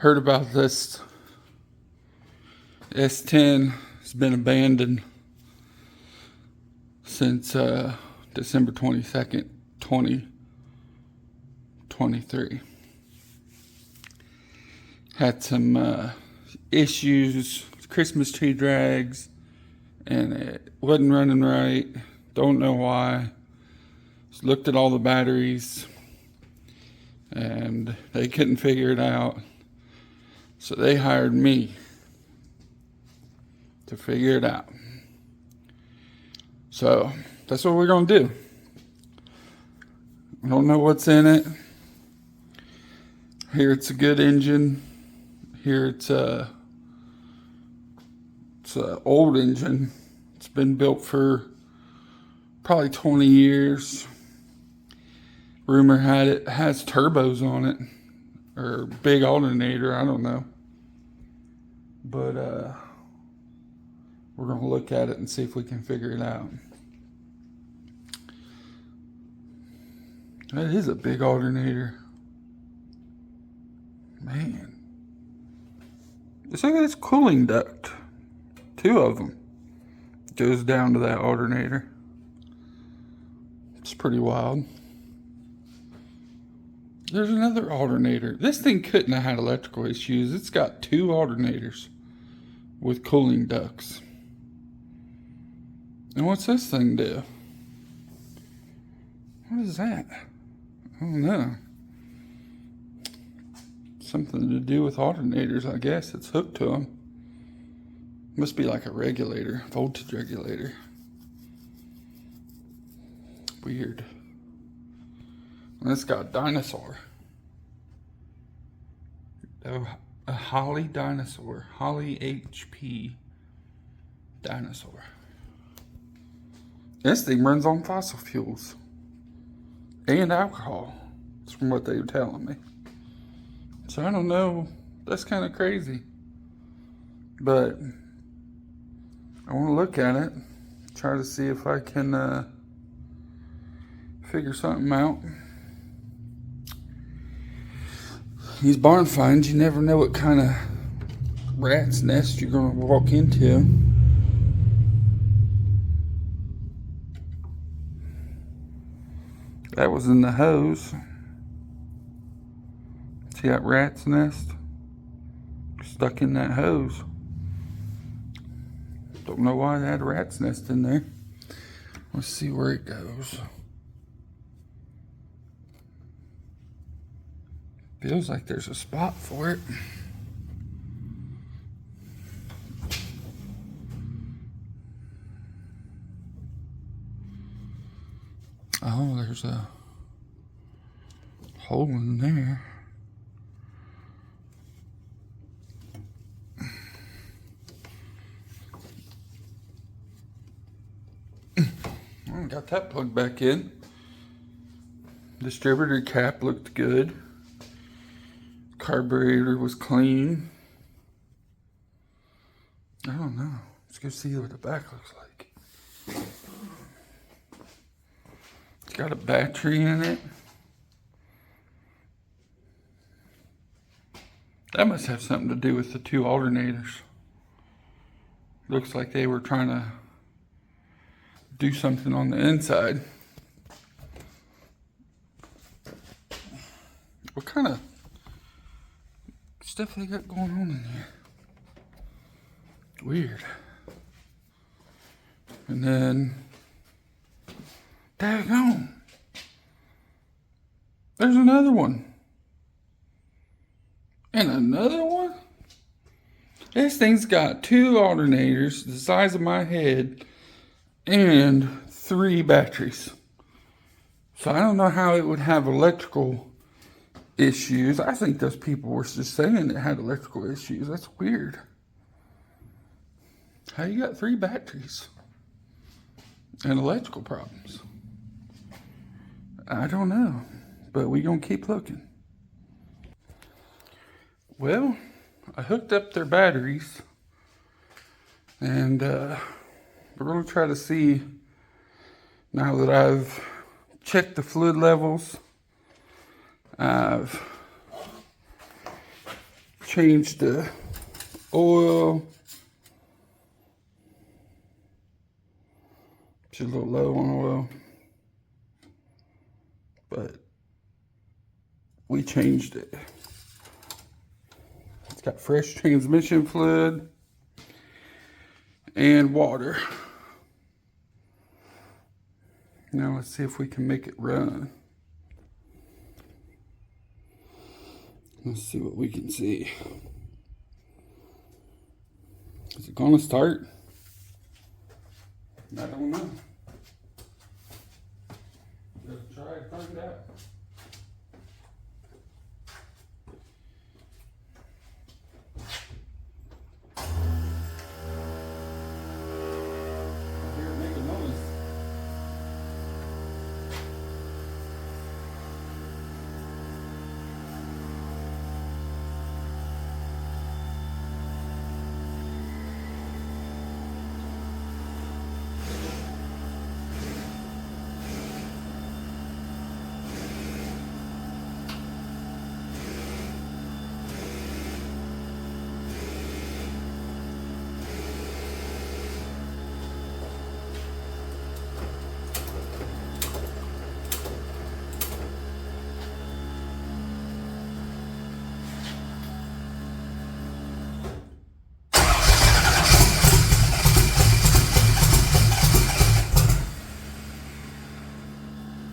Heard about this S10. It's been abandoned since December 22nd, 2023. Had some issues, Christmas tree drags, and it wasn't running right. Don't know why. Just looked at all the batteries and they couldn't figure it out. So they hired me to figure it out. So that's what we're going to do. I don't know what's in it. Here it's a good engine. Here it's an old engine. It's been built for probably 20 years. Rumor had it has turbos on it, or big alternator, I don't know. But we're going to look at it and see if we can figure it out. That is a big alternator. Man. Let's look at this cooling duct. 2 of them. Goes down to that alternator. It's pretty wild. There's another alternator. This thing couldn't have had electrical issues. It's got 2 alternators with cooling ducts. And what's this thing do? What is that? I don't know. Something to do with alternators, I guess. It's hooked to them. Must be like a regulator, voltage regulator. Weird. And it's got a dinosaur. A Holly dinosaur. Holly HP dinosaur. This thing runs on fossil fuels. And alcohol. That's from what they were telling me. So I don't know. That's kind of crazy. But I want to look at it. Try to see if I can figure something out. These barn finds, you never know what kind of rat's nest you're going to walk into. That was in the hose. See that rat's nest? Stuck in that hose. Don't know why they had a rat's nest in there. Let's see where it goes. Feels like there's a spot for it. Oh, there's a hole in there. I got that plugged back in. Distributor cap looked good. Carburetor was clean. I don't know. Let's go see what the back looks like. It's got a battery in it. That must have something to do with the 2 alternators. Looks like they were trying to do something on the inside. What kind of stuff they got going on in here? Weird. And then, daggone, there's another one. And another one? This thing's got 2 alternators the size of my head and 3 batteries. So I don't know how it would have electrical issues. I think those people were just saying it had electrical issues. That's weird. How you got 3 batteries and electrical problems? I don't know, but we gonna keep looking. Well, I hooked up their batteries, and we're gonna try to see, now that I've checked the fluid levels, I've change the oil. It's a little low on oil, but we changed it. It's got fresh transmission fluid and water. Now let's see if we can make it run. Let's see what we can see. Is it gonna start? I don't know. Let's try and find out. I hear it make a noise.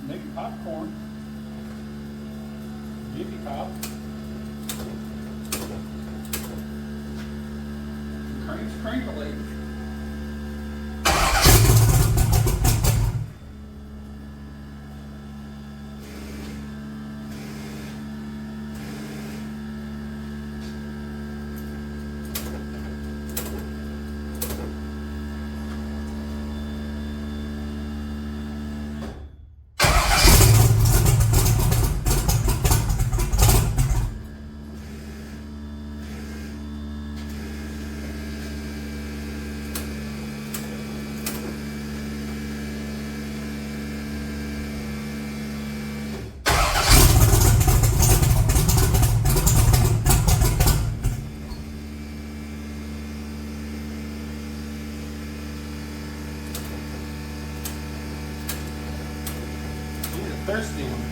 Making popcorn. Yippee pop. Crank's crinkly. Thirsty one.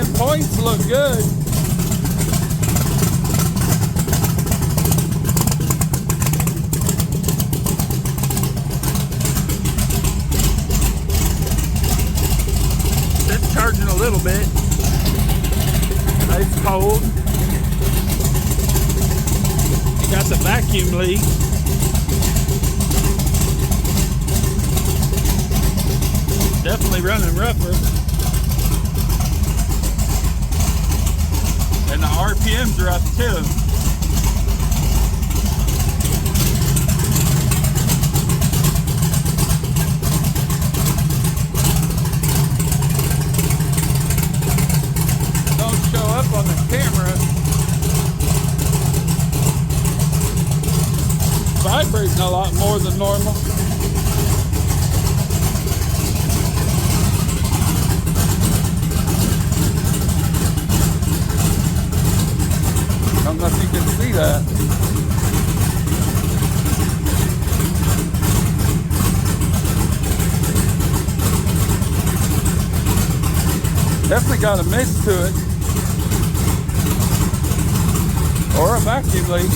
Them points look good. It's charging a little bit. It's cold. You got the vacuum leak. Definitely running rougher. And the RPMs are up too. Don't show up on the camera. Vibrating a lot more than normal. I don't know if you can see that. Definitely got a mist to it. Or a vacuum leak.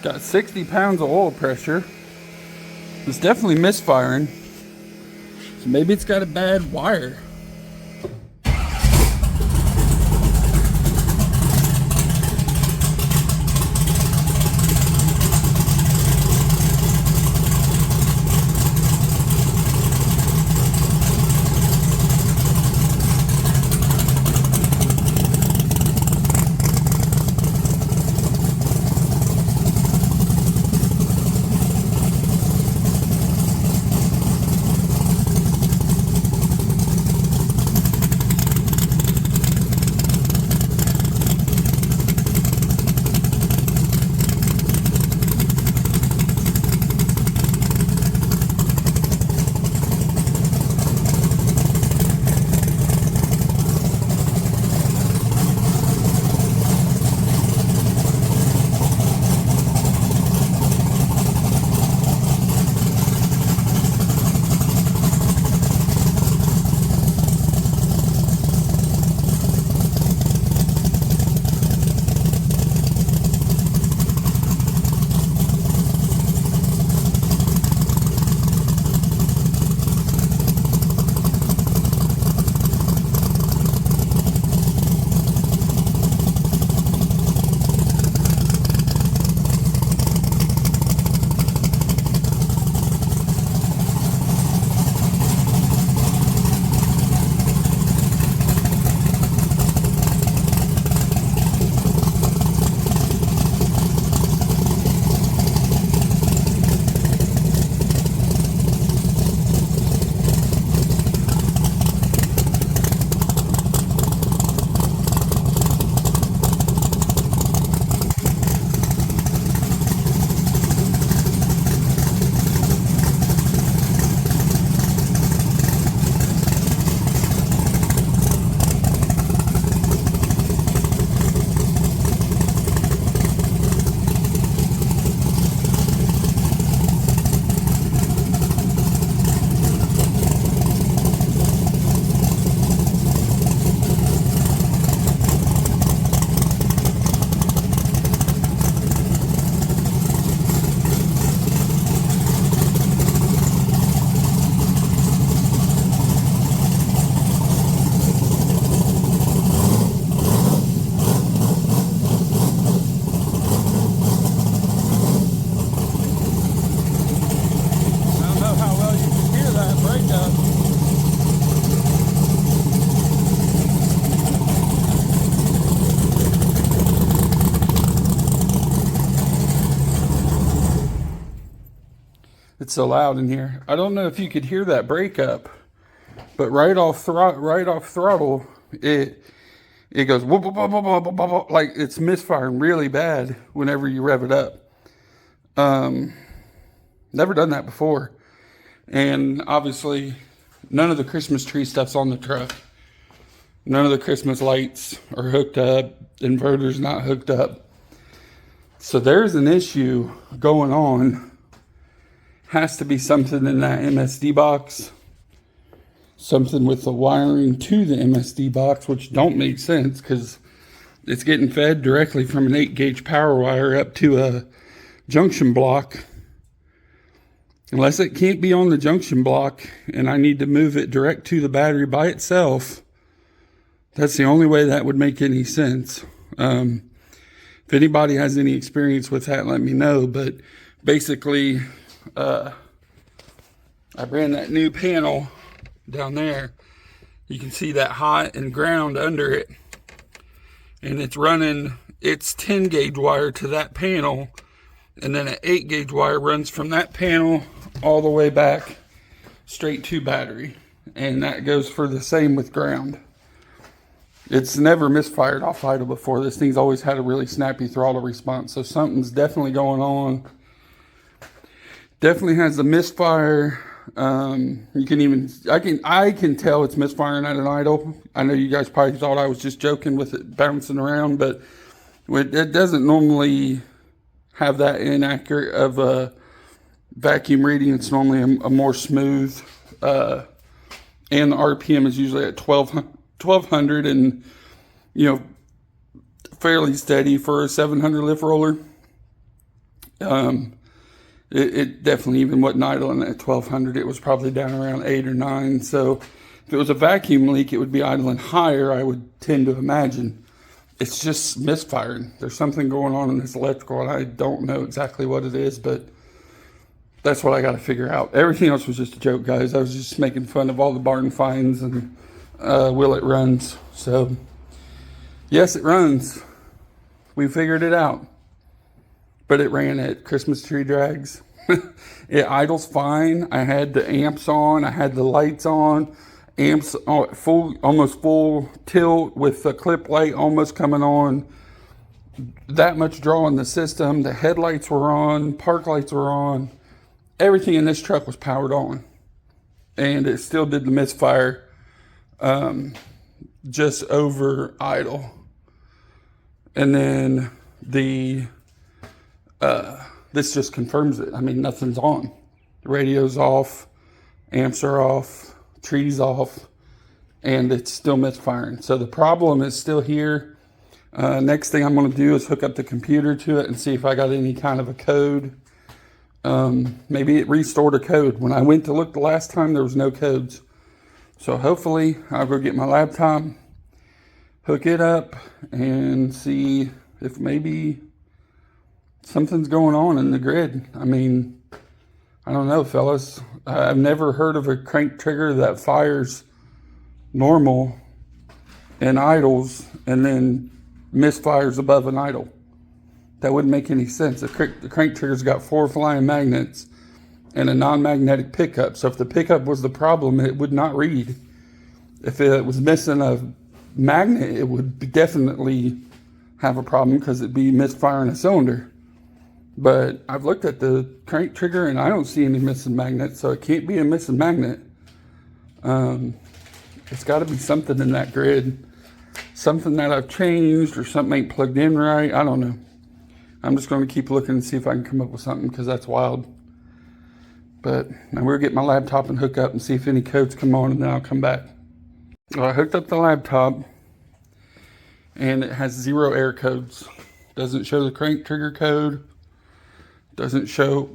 Got 60 pounds of oil pressure. It's definitely misfiring. So maybe it's got a bad wire. so loud in here. I don't know if you could hear that breakup, but right off throttle, it goes whoop, whoop, whoop, whoop, whoop, whoop, like it's misfiring really bad whenever you rev it up. Never done that before. And obviously, none of the Christmas tree stuff's on the truck. None of the Christmas lights are hooked up. Inverter's not hooked up. So there's an issue going on. Has to be something in that MSD box. Something with the wiring to the MSD box, which don't make sense because it's getting fed directly from an 8-gauge power wire up to a junction block. Unless it can't be on the junction block and I need to move it direct to the battery by itself, that's the only way that would make any sense. If anybody has any experience with that, let me know. But basically, I ran that new panel down there. You can see that hot and ground under it. And it's running its 10-gauge wire to that panel. And then an 8-gauge wire runs from that panel all the way back straight to battery. And that goes for the same with ground. It's never misfired off idle before. This thing's always had a really snappy throttle response. So something's definitely going on. Definitely has a misfire. You can even, I can tell it's misfiring at an idle. I know you guys probably thought I was just joking with it bouncing around, but it doesn't normally have that inaccurate of a vacuum reading. It's normally a more smooth, and the RPM is usually at 1200 and, you know, fairly steady for a 700 lift roller. It definitely even wasn't idling at 1200. It was probably down around 8 or 9. So if it was a vacuum leak, it would be idling higher, I would tend to imagine. It's just misfiring. There's something going on in this electrical, and I don't know exactly what it is, but that's what I got to figure out. Everything else was just a joke, guys. I was just making fun of all the barn finds and will it runs. So yes, it runs. We figured it out. But it ran at Christmas tree drags. It idles fine. I had the amps on. I had the lights on. Amps full, almost full tilt with the clip light almost coming on. That much draw in the system. The headlights were on. Park lights were on. Everything in this truck was powered on. And it still did the misfire just over idle. And then this just confirms it. I mean, nothing's on. The radio's off, amps are off, tree's off, and it's still misfiring. So the problem is still here. Next thing I'm going to do is hook up the computer to it and see if I got any kind of a code. Maybe it restored a code. When I went to look the last time, there was no codes. So hopefully I'll go get my laptop, hook it up, and see if maybe something's going on in the grid. I mean, I don't know, fellas. I've never heard of a crank trigger that fires normal and idles and then misfires above an idle. That wouldn't make any sense. The crank trigger's got 4 flying magnets and a non-magnetic pickup. So if the pickup was the problem, it would not read. If it was missing a magnet, it would definitely have a problem because it'd be misfiring a cylinder. But I've looked at the crank trigger and I don't see any missing magnets, so it can't be a missing magnet. It's got to be something in that grid. Something that I've changed or something ain't plugged in right. I don't know. I'm just going to keep looking and see if I can come up with something because that's wild. But now we'll get my laptop and hook up and see if any codes come on, and then I'll come back. Well, I hooked up the laptop and it has 0 error codes. Doesn't show the crank trigger code. Doesn't show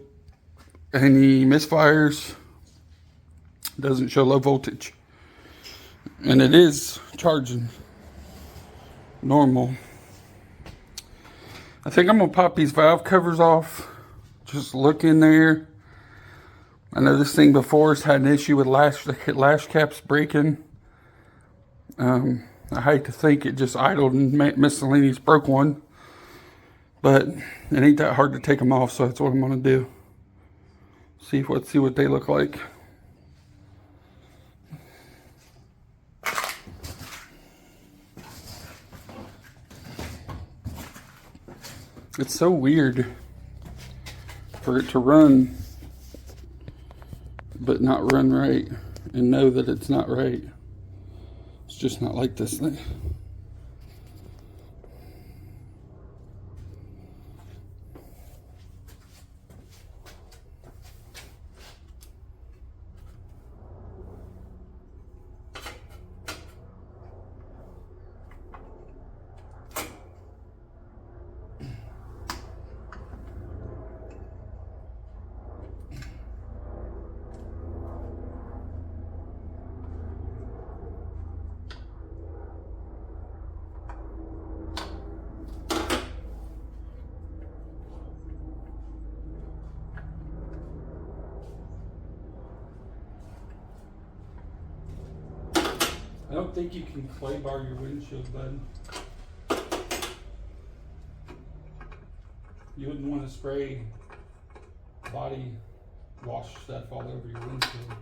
any misfires. Doesn't show low voltage. And it is charging normal. I think I'm going to pop these valve covers off. Just look in there. I know this thing before has had an issue with lash caps breaking. I hate to think it just idled and miscellaneous broke one. But it ain't that hard to take them off, so that's what I'm going to do. Let's see what they look like. It's so weird for it to run, but not run right, and know that it's not right. It's just not like this thing. I don't think you can clay bar your windshield, bud. You wouldn't want to spray body wash stuff all over your windshield.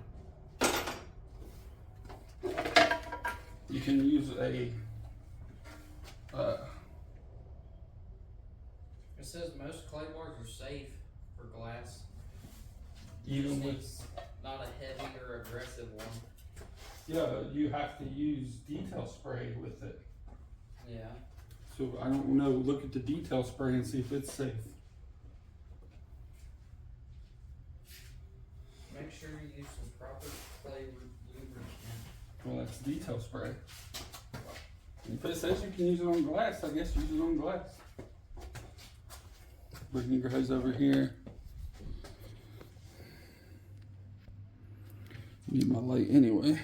You can use a it says most clay bars are safe for glass. even with Not a heavy or aggressive one. yeah, you have to use detail spray with it. Yeah. So I don't know. Look at the detail spray and see if it's safe. Make sure you use some proper clay lubricant. Well, that's detail spray. If it says you can use it on glass, I guess use it on glass. Bring your guys over here. Need my light anyway.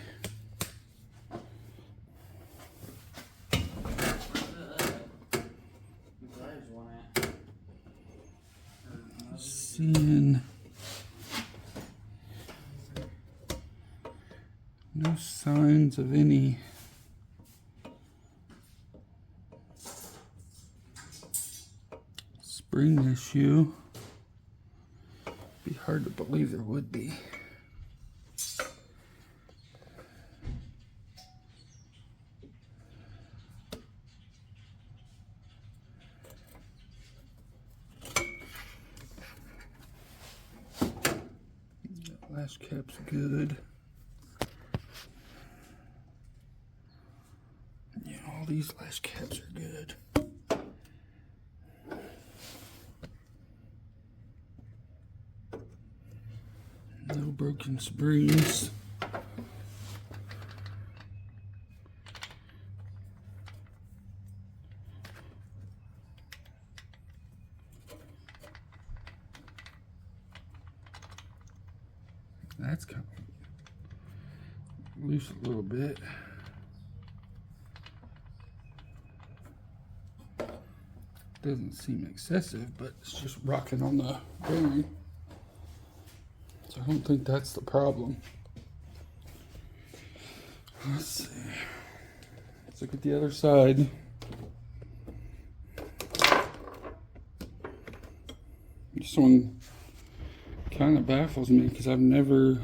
Seeing no signs of any spring issue. Be hard to believe there would be. Last cap's good. Yeah, all these last caps are good. No broken springs. That's kind of loose a little bit. Doesn't seem excessive, but it's just rocking on the bearing. So I don't think that's the problem. Let's see. Let's look at the other side. This one kind of baffles me because I've never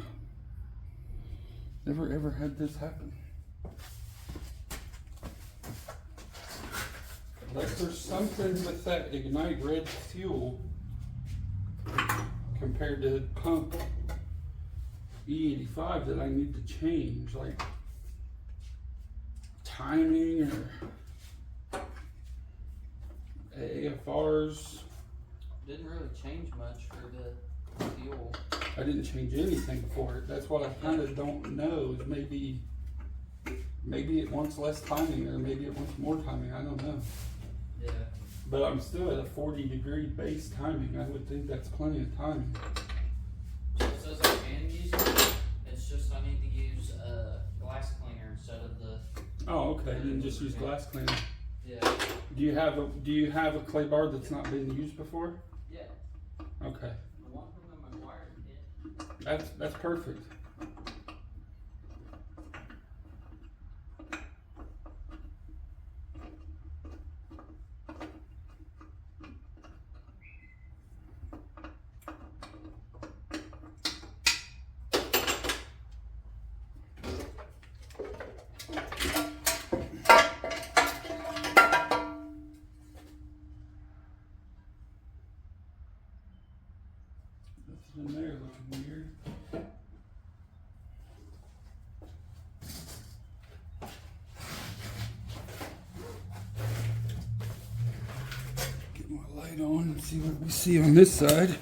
ever had this happen. Like there's something with that Ignite Red fuel compared to pump E85 that I need to change, like timing or AFRs. Didn't really change much for the fuel. I didn't change anything for it. That's what I kind of don't know. Is maybe it wants less timing or maybe it wants more timing. I don't know. Yeah. But I'm still at a 40-degree base timing. I would think that's plenty of timing. So it says I can use it. It's just I need to use glass cleaner instead of the. Oh, okay. Then just use glass cleaner. Yeah. Do you have a clay bar that's not been used before? Yeah. Okay. I want them in my wire kit. That's perfect. light on and see what we see on this side.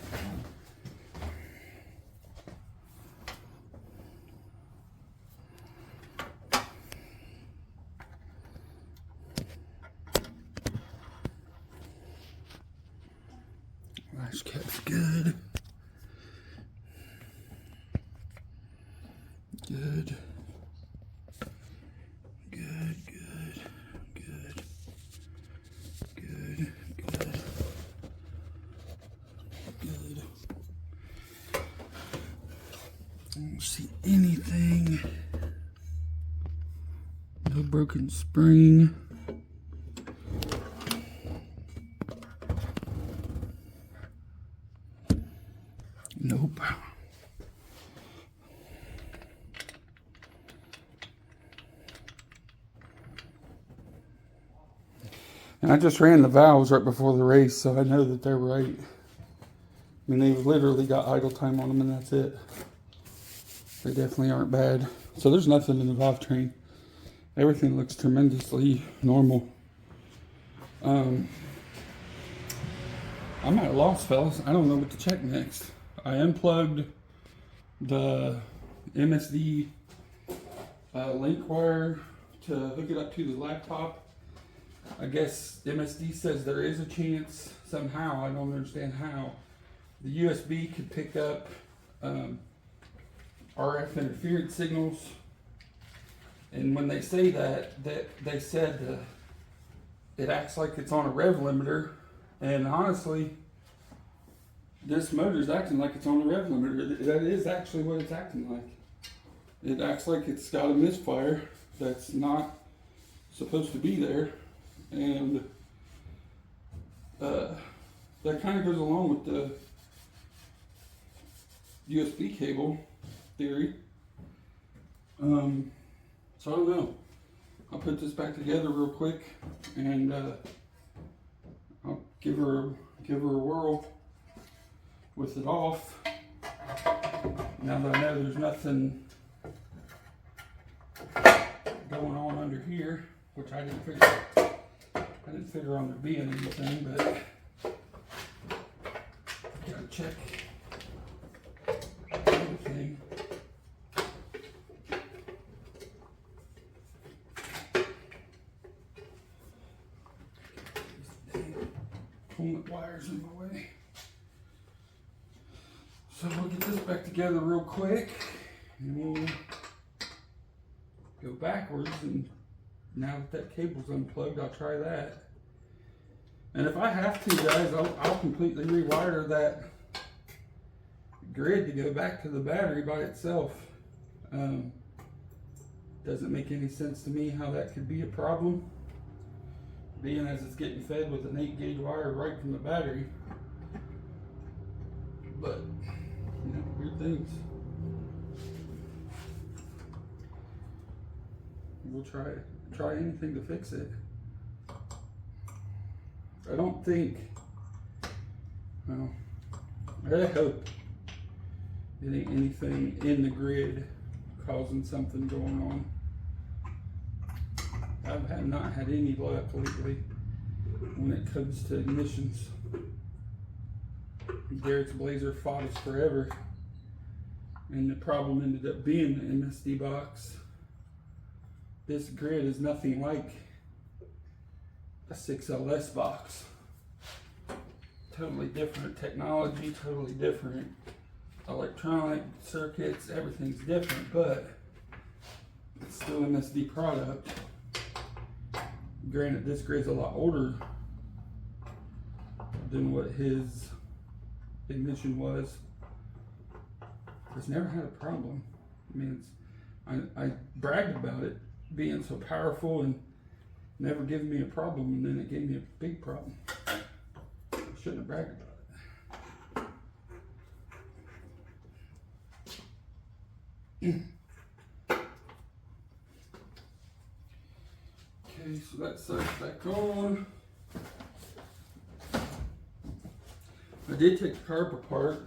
Lash cap's good. Good. Good, good, good. Good, good. Good. I don't see anything. No broken spring. Nope. And I just ran the valves right before the race, so I know that they're right. I mean, they've literally got idle time on them, and that's it. They definitely aren't bad. So there's nothing in the valve train. Everything looks tremendously normal. I'm at a loss, fellas. I don't know what to check next. I unplugged the MSD link wire to hook it up to the laptop. I guess MSD says there is a chance somehow, I don't understand how, the USB could pick up RF interference signals. And when they say that they said it acts like it's on a rev limiter. And honestly, this motor's acting like it's on a rev limiter. That is actually what it's acting like. It acts like it's got a misfire that's not supposed to be there. And that kind of goes along with the USB cable theory. So I don't know. I'll put this back together real quick and I'll give her a whirl with it off. Now that I know there's nothing going on under here, which I didn't figure on there being anything, but gotta check everything. Pulling the wires in my way. So we'll get this back together real quick and we'll go backwards, and now that cable's unplugged, I'll try that. And if I have to, guys, I'll completely rewire that grid to go back to the battery by itself. Doesn't make any sense to me how that could be a problem, being as it's getting fed with an 8-gauge wire right from the battery. But, you know, weird things. We'll try anything to fix it. I don't think, well, I hope it ain't anything in the grid causing something going on. I've not had any luck lately when it comes to ignitions. Garrett's Blazer fought us forever, and the problem ended up being the MSD box. This grid is nothing like a 6LS box. Totally different technology, totally different electronic circuits, everything's different, but it's still an MSD product. Granted, this grid's a lot older than what his ignition was. It's never had a problem. I mean, I bragged about it being so powerful and never giving me a problem, and then it gave me a big problem. I shouldn't have bragged about it. Okay, so that side's back on. I did take the carb apart,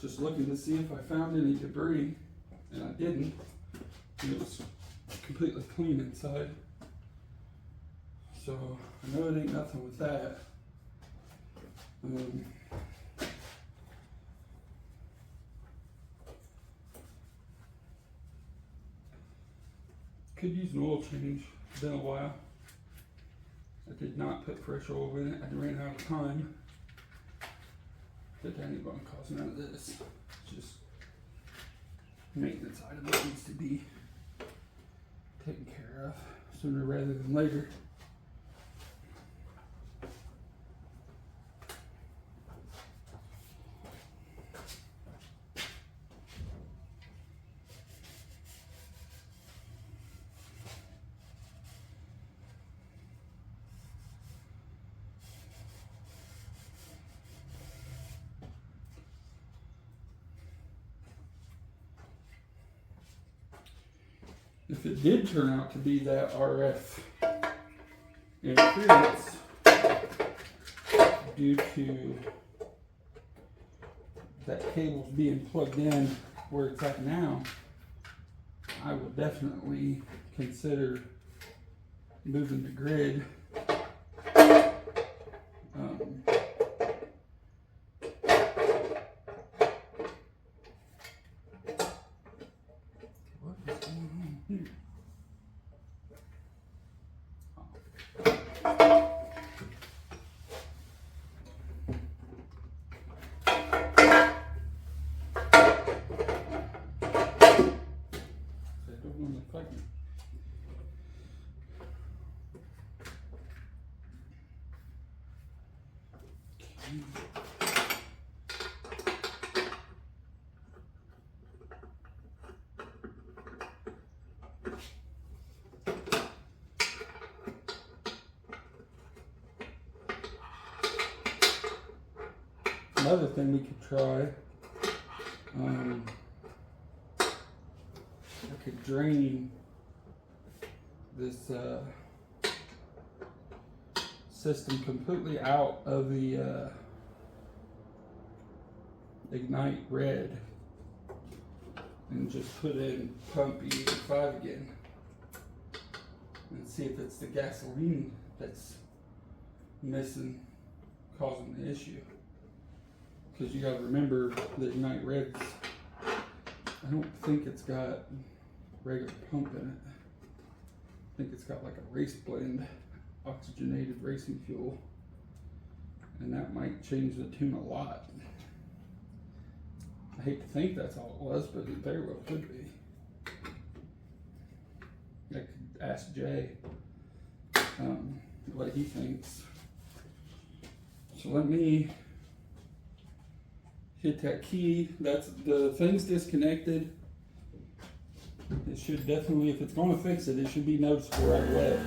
just looking to see if I found any debris, and I didn't. And it was completely clean inside. So I know it ain't nothing with that. Could use an oil change. It's been a while. I did not put fresh oil in it. I ran out of time. But that ain't gonna cause none of this. It's just maintenance item that needs to be taken care of sooner rather than later. If it did turn out to be that RF interference due to that cable's being plugged in where it's at now, I would definitely consider moving the grid. Another thing we could try, I could drain this system completely out of the Ignite Red and just put in pump E85 again and see if it's the gasoline that's missing, causing the issue. Because you gotta remember the Ignite Reds, I don't think it's got regular pump in it. I think it's got like a race blend, oxygenated racing fuel, and that might change the tune a lot. I hate to think that's all it was, but it very well could be. I could ask Jay what he thinks. So let me hit that key. That's the thing's disconnected. It should definitely, if it's going to fix it, it should be noticeable right away.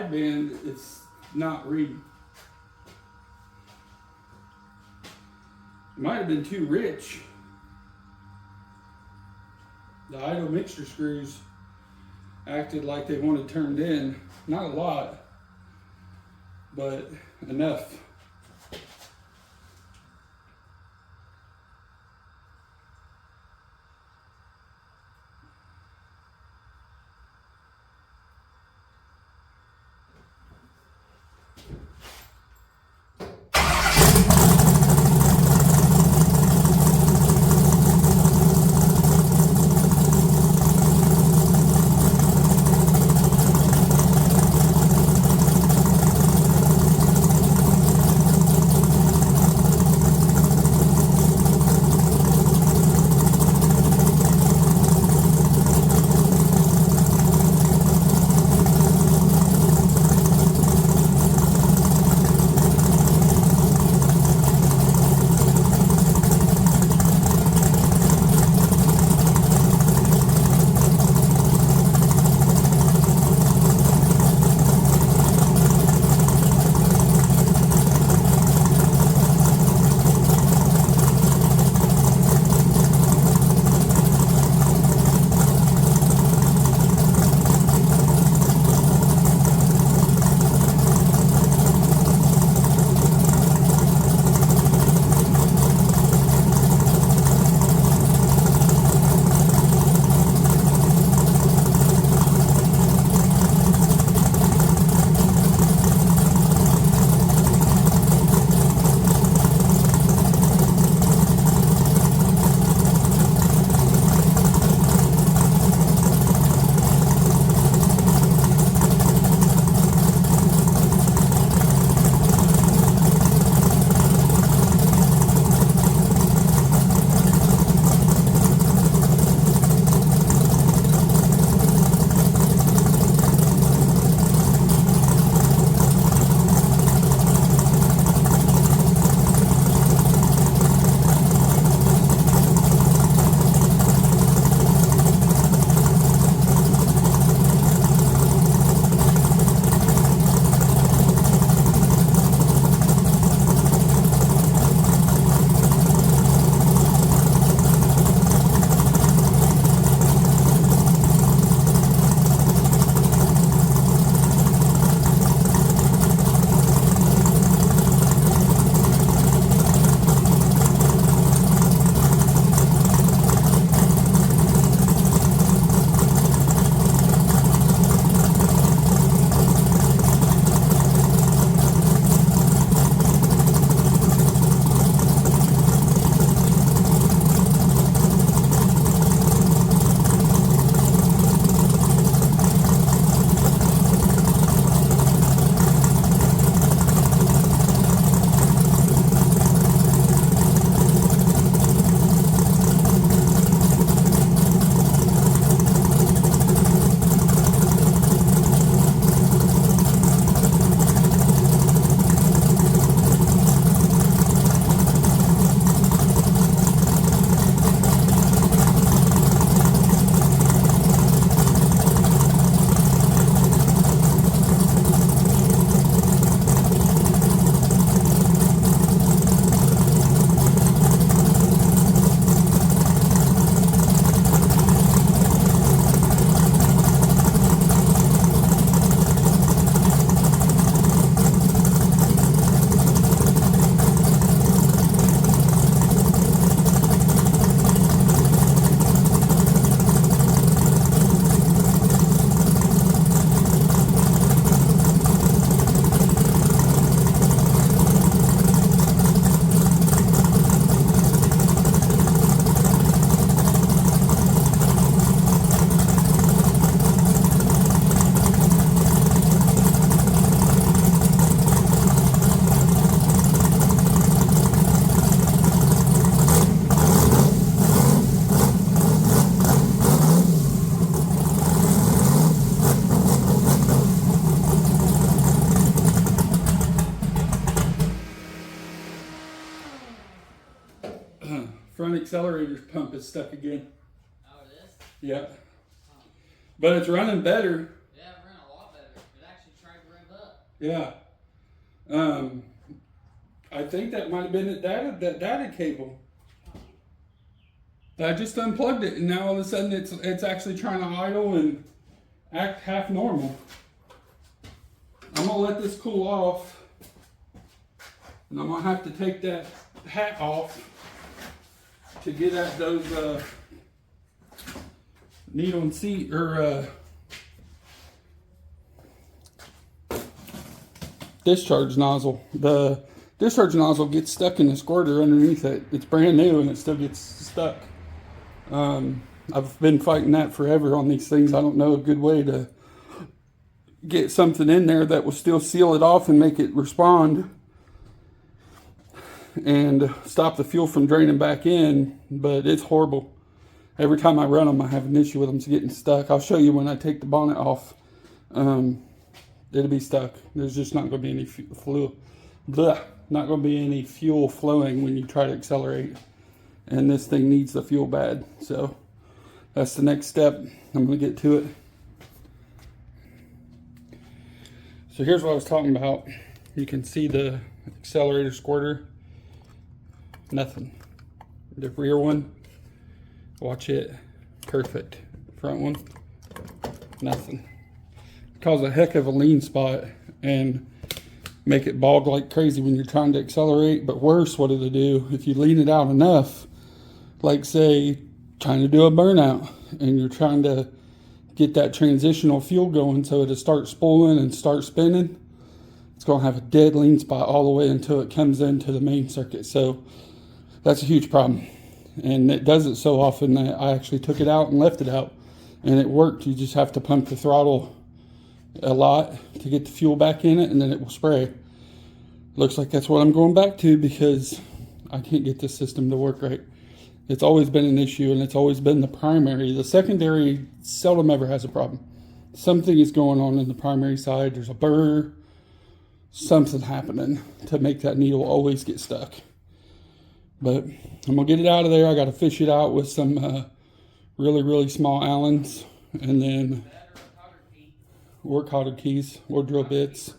sideband, it's not reading. Might have been too rich. The idle mixture screws acted like they wanted turned in. Not a lot, but enough. Front accelerator's pump is stuck again. Oh, it is? Yeah. Huh. But it's running better. Yeah, it ran a lot better. It actually tried to run Yeah. I think that might have been that data cable. I just unplugged it, and now all of a sudden it's actually trying to idle and act half normal. I'm gonna let this cool off, and I'm gonna have to take that hat off to get at those needle and seat or discharge nozzle. The discharge nozzle gets stuck in the squirter underneath it. It's brand new and it still gets stuck. I've been fighting that forever on these things. I don't know a good way to get something in there that will still seal it off and make it respond and stop the fuel from draining back in, but it's horrible. Every time I run them, I have an issue with them getting stuck. I'll show you when I take the bonnet off. It'll be stuck. There's just not going to be any fuel. Not going to be any fuel flowing when you try to accelerate. And this thing needs the fuel bad. So that's the next step. I'm going to get to it. So here's what I was talking about. You can see the accelerator squirter. Nothing. The rear one, watch it. Perfect. Front one, nothing. Cause a heck of a lean spot and make it bog like crazy when you're trying to accelerate. But worse, what it'll do if you lean it out enough, like say trying to do a burnout and you're trying to get that transitional fuel going so it'll start spooling and start spinning, it's going to have a dead lean spot all the way until it comes into the main circuit. So that's a huge problem, and it does it so often that I actually took it out and left it out and it worked. You just have to pump the throttle a lot to get the fuel back in it, and then it will spray. Looks like that's what I'm going back to because I can't get this system to work right. It's always been an issue, and it's always been the primary. The secondary seldom ever has a problem. Something is going on in the primary side. There's a burr, something happening to make that needle always get stuck. But I'm gonna get it out of there. I got to fish it out with some really small Allens, and then or cotter keys or drill bits.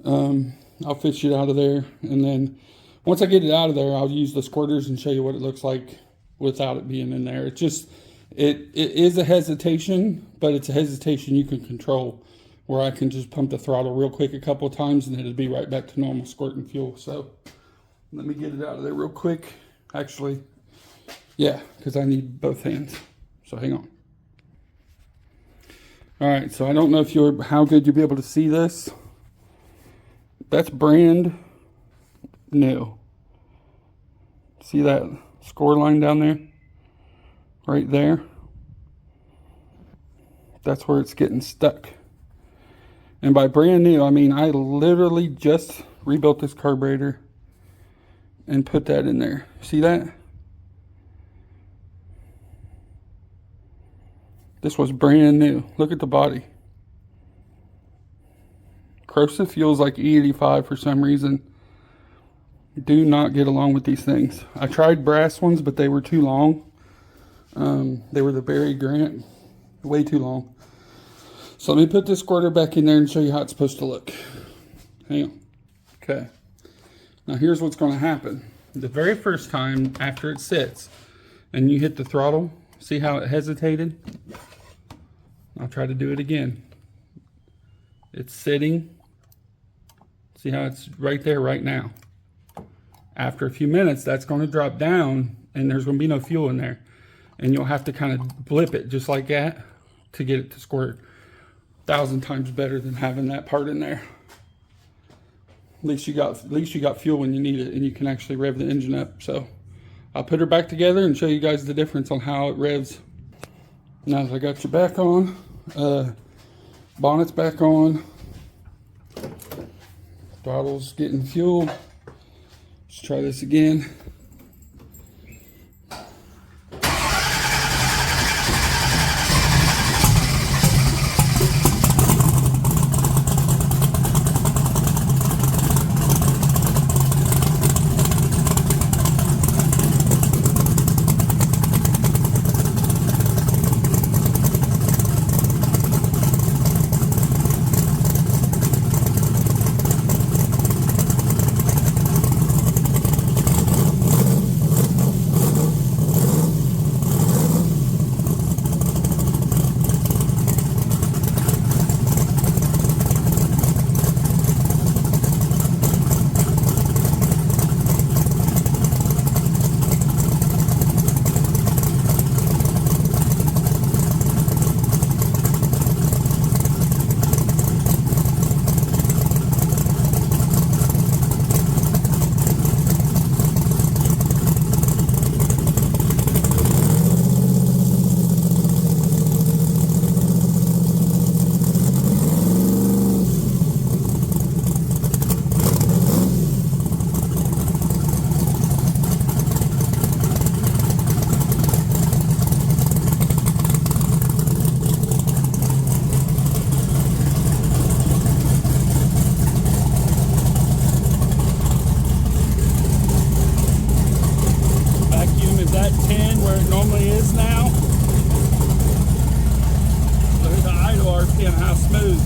I'll fish it out of there, and then once I get it out of there, I'll use the squirters and show you what it looks like without it being in there. It's just it is a hesitation, but it's a hesitation you can control, where I can just pump the throttle real quick a couple of times and it'll be right back to normal squirting fuel. So let me get it out of there real quick. Actually, yeah, because I need both hands. So hang on. All right, so I don't know if how good you'll be able to see this. That's brand new. See that score line down there? Right there. That's where it's getting stuck. And by brand new, I mean I literally just rebuilt this carburetor and put that in there. See that? This was brand new. Look at the body. Corrosive fuels like E85 for some reason do not get along with these things. I tried brass ones, but they were too long. They were the Barry Grant, way too long. So let me put this squirter back in there and show you how it's supposed to look. Hang on. Okay. Now here's what's going to happen. The very first time after it sits and you hit the throttle, see how it hesitated? I'll try to do it again. It's sitting. See how it's right there right now. After a few minutes, that's going to drop down and there's going to be no fuel in there. And you'll have to kind of blip it just like that to get it to squirt. 1,000 times better than having that part in there. At least you got fuel when you need it and you can actually rev the engine up. So I'll put her back together and show you guys the difference on how it revs. Now that I got you back on, bonnet's back on, throttle's getting fuel. Let's try this again. at 10 where it normally is now. Look at the idle RPM, how smooth.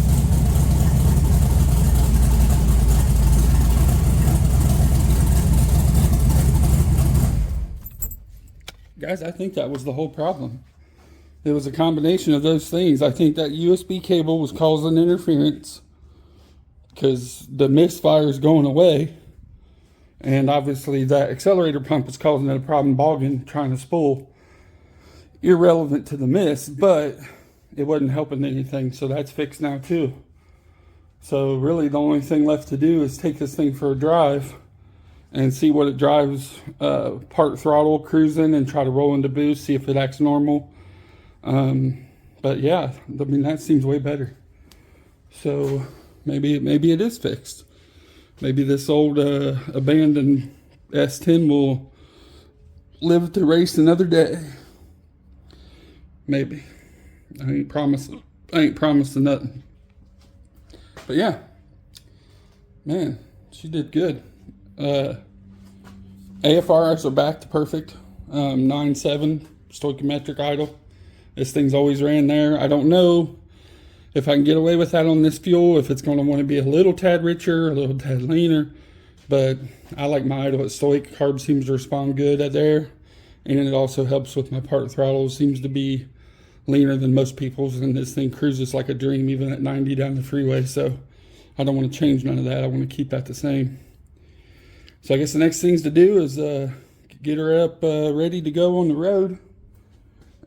Guys, I think that was the whole problem. It was a combination of those things. I think that USB cable was causing interference because the misfire is going away. And obviously that accelerator pump is causing it a problem bogging, trying to spool. Irrelevant to the miss, but it wasn't helping anything. So that's fixed now too. So really the only thing left to do is take this thing for a drive and see what it drives, part throttle, cruising, and try to roll into boost, see if it acts normal. But yeah, I mean, that seems way better. So maybe it is fixed. Maybe this old abandoned S10 will live to race another day. Maybe. I ain't promising nothing. But yeah, man, she did good. AFRs are back to perfect. 9.7 stoichiometric idle. This thing's always ran there. I don't know if I can get away with that on this fuel, if it's going to want to be a little tad richer, a little tad leaner. But I like my idle at stoic. Carb seems to respond good at there. And it also helps with my part throttle. Seems to be leaner than most people's. And this thing cruises like a dream, even at 90 down the freeway. So I don't want to change none of that. I want to keep that the same. So I guess the next things to do is get her up ready to go on the road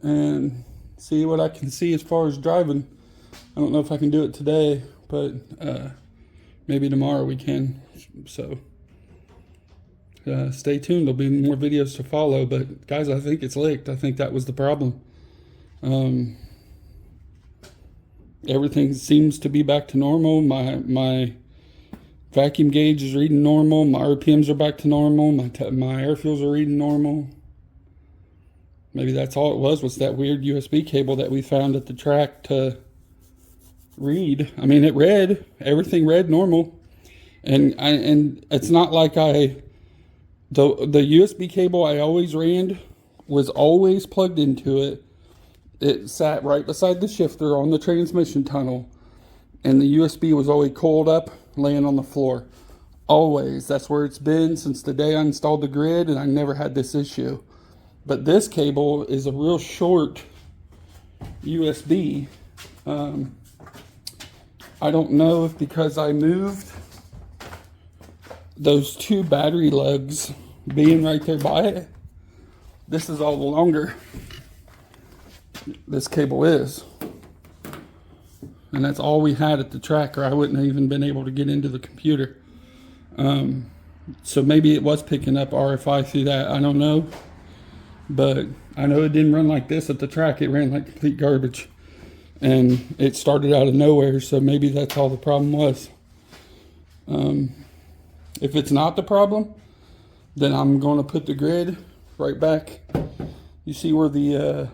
and see what I can see as far as driving. I don't know if I can do it today, but maybe tomorrow we can. So stay tuned. There'll be more videos to follow. But guys, I think it's licked. I think that was the problem. Everything seems to be back to normal. My vacuum gauge is reading normal. My RPMs are back to normal. My air fuels are reading normal. Maybe that's all it was that weird USB cable that we found at the track to read. I mean, everything read normal. And it's not like the USB cable I always ran was always plugged into it. It sat right beside the shifter on the transmission tunnel. And the USB was always coiled up, laying on the floor. Always. That's where it's been since the day I installed the grid, and I never had this issue. But this cable is a real short USB. I don't know if because I moved those two battery lugs being right there by it, this is all the longer this cable is. And that's all we had at the track, or I wouldn't have even been able to get into the computer. So maybe it was picking up RFI through that. I don't know. But I know it didn't run like this at the track. It ran like complete garbage. And it started out of nowhere, so maybe that's all the problem was. If it's not the problem, then I'm going to put the grid right back. You see where the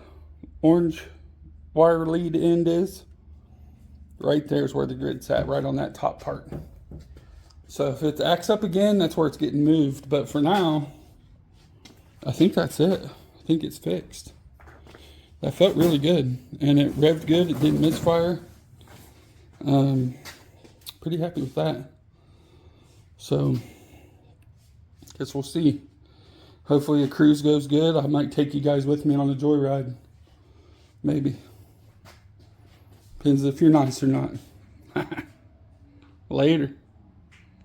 orange wire lead end is? Right there's where the grid's at, right on that top part. So if it acts up again, that's where it's getting moved. But for now, I think that's it. I think it's fixed. That felt really good, and it revved good. It didn't misfire. Pretty happy with that. So, guess we'll see. Hopefully the cruise goes good. I might take you guys with me on a joyride. Maybe. Depends if you're nice or not. Later.